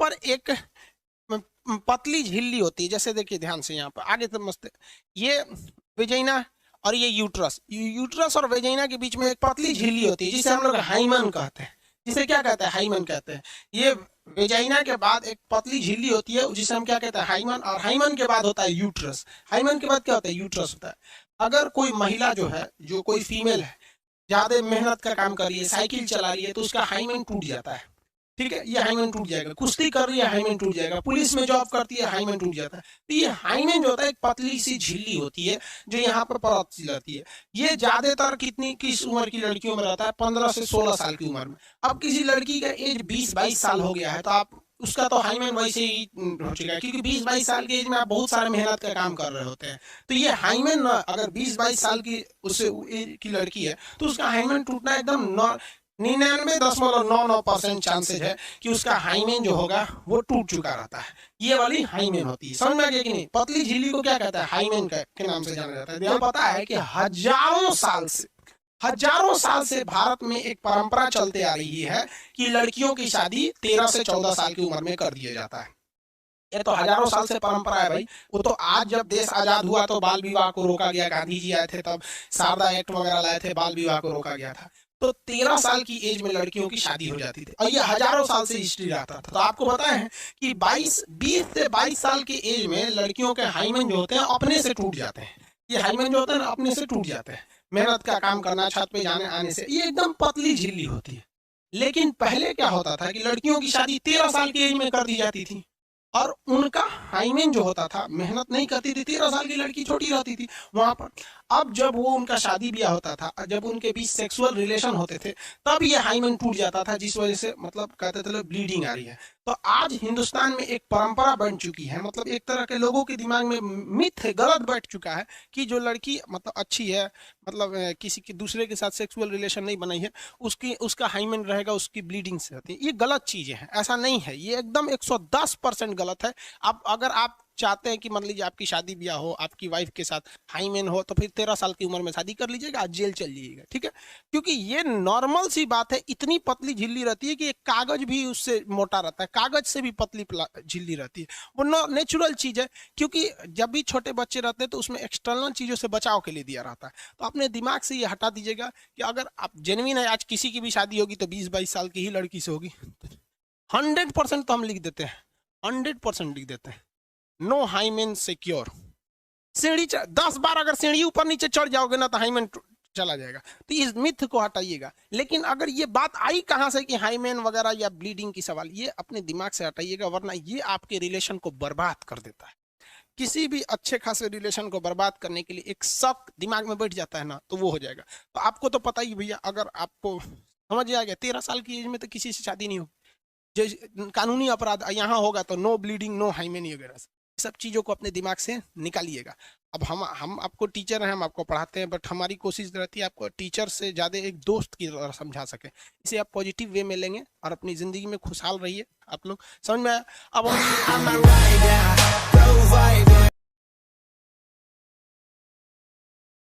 पर एक पतली झिल्ली होती है, जैसे देखिए ध्यान से यहाँ पर आगे तक मस्त, ये वेजाइना और ये यूट्रस, यूट्रस और वेजाइना के बीच में एक पतली झिल्ली होती है जिसे हम लोग हाइमन कहते हैं। जिसे क्या कहते हैं? हाइमन कहते हैं। ये वेजाइना के बाद एक पतली झिल्ली होती है जिसे हम क्या कहते हैं? हाइमन। और हाइमन के बाद होता है यूट्रस। हाइमन के बाद क्या होता है? यूट्रस होता है। अगर कोई महिला जो है, जो कोई फीमेल है, ज्यादा मेहनत का काम कर रही है, साइकिल चला रही है, तो उसका हाइमन टूट जाता है। ठीक है, ये हाइमन टूट जाएगा। कुश्ती कर रही है, हाइमन टूट जाएगा। पुलिस में जॉब करती है, हाइमन टूट जाता है। तो ये हाइमन जो होता है एक पतली सी झिल्ली होती है जो यहाँ पर परत जाती है। ये ज्यादातर किस उम्र की लड़कियों में रहता है? 15 से 16 साल की उम्र में। अब किसी लड़की का एज 20-22 साल हो गया है तो आप उसका तो हाइमन वैसे ही हो चुका है, क्योंकि 20-22 साल की एज में आप बहुत सारे मेहनत का काम कर रहे होते हैं। तो ये हाइमन अगर 20-22 साल की उससे की लड़की है तो उसका हाइमन टूटना एकदम 99.99% चांसेज है कि उसका हाइमेन जो होगा वो टूट चुका रहता है। ये वाली हाइमेन होती है। समझ में आ गया कि नहीं? पतली झिल्ली को क्या कहता है? हाइमेन के नाम से जाना जाता है। यह पता है कि हजारों साल से भारत में एक परंपरा चलते आ रही है कि लड़कियों की शादी 13 से 14 साल की उम्र में कर दिया जाता है। ये तो हजारों साल से परंपरा है भाई। वो तो आज जब देश आजाद हुआ तो बाल विवाह को रोका गया, गांधी जी आए थे तब शारदा एक्ट वगैरह लाए थे, बाल विवाह को रोका गया था। तो 13 साल की एज में लड़कियों की शादी हो जाती थी और ये हजारों साल से हिस्ट्री रहता था। तो आपको पता है कि 20 से 22 साल की एज में लड़कियों के हाइमन जो होते हैं अपने से टूट जाते हैं। ये हाइमन जो होते हैं ना अपने से टूट जाते हैं, मेहनत का काम करना, छत पे जाने आने से। ये एकदम पतली झिल्ली होती है। लेकिन पहले क्या होता था कि लड़कियों की शादी 13 साल की एज में कर दी जाती थी और उनका हाइमेन जो होता था, मेहनत नहीं करती थी, 13 साल की लड़की छोटी रहती थी वहां पर। अब जब वो उनका शादी ब्याह होता था, जब उनके बीच सेक्सुअल रिलेशन होते थे, तब ये हाइमेन टूट जाता था, जिस वजह से मतलब कहते थे ब्लीडिंग आ रही है। तो आज हिंदुस्तान में एक परंपरा बन चुकी है, मतलब एक तरह के लोगों के दिमाग में मिथ है, गलत बैठ चुका है कि जो लड़की मतलब अच्छी है, मतलब किसी के दूसरे के साथ सेक्सुअल रिलेशन नहीं बनाई है, उसका हाइमेन रहेगा, उसकी ब्लीडिंग से होती है। ये गलत चीजें हैं, ऐसा नहीं है। ये एकदम 110% गलत है। अब अगर आप चाहते हैं कि मान लीजिए आपकी शादी ब्याह हो, आपकी वाइफ के साथ हाइमेन हो, तो फिर 13 साल की उम्र में शादी कर लीजिएगा, आज जेल चल जाइएगा। ठीक है, क्योंकि ये नॉर्मल सी बात है। इतनी पतली झिल्ली रहती है कि एक कागज भी उससे मोटा रहता है, कागज से भी पतली झिल्ली रहती है। वो नेचुरल चीज है, क्योंकि जब भी छोटे बच्चे रहते हैं तो उसमें एक्सटर्नल चीजों से बचाव के लिए दिया रहता है। तो अपने दिमाग से ये हटा दीजिएगा कि अगर आप जेन्युइन है, आज किसी की भी शादी होगी तो 20-22 साल की ही लड़की से होगी। 100% तो हम लिख देते हैं, 100% लिख देते हैं, नो हाइमेन सिक्योर। सीढ़ी 10 बार अगर सीढ़ी ऊपर नीचे चढ़ जाओगे ना तो हाइमेन चला जाएगा। तो इस मिथ को हटाइएगा। लेकिन अगर ये बात आई कहां से कि हाइमेन वगैरह या ब्लीडिंग की सवाल, ये अपने दिमाग से हटाइएगा, वरना ये आपके रिलेशन को बर्बाद कर देता है। किसी भी अच्छे खासे रिलेशन को बर्बाद करने के लिए एक शक दिमाग में बैठ जाता है ना, तो वो हो जाएगा। तो आपको तो पता ही भैया, अगर आपको समझ आ गया 13 साल की एज में तो किसी से शादी नहीं होगी। जो कानूनी अपराध यहाँ होगा तो नो ब्लीडिंग, नो हाइमेन वगैरह, सब चीजों को अपने दिमाग से निकालिएगा। अब हम आपको टीचर हैं, हम आपको पढ़ाते हैं, बट हमारी कोशिश रहती है आपको टीचर से ज्यादा एक दोस्त की तरह समझा सके। इसे आप पॉजिटिव वे में लेंगे और अपनी जिंदगी में खुशहाल रहिए। आप लोग समझ में आया? अब हम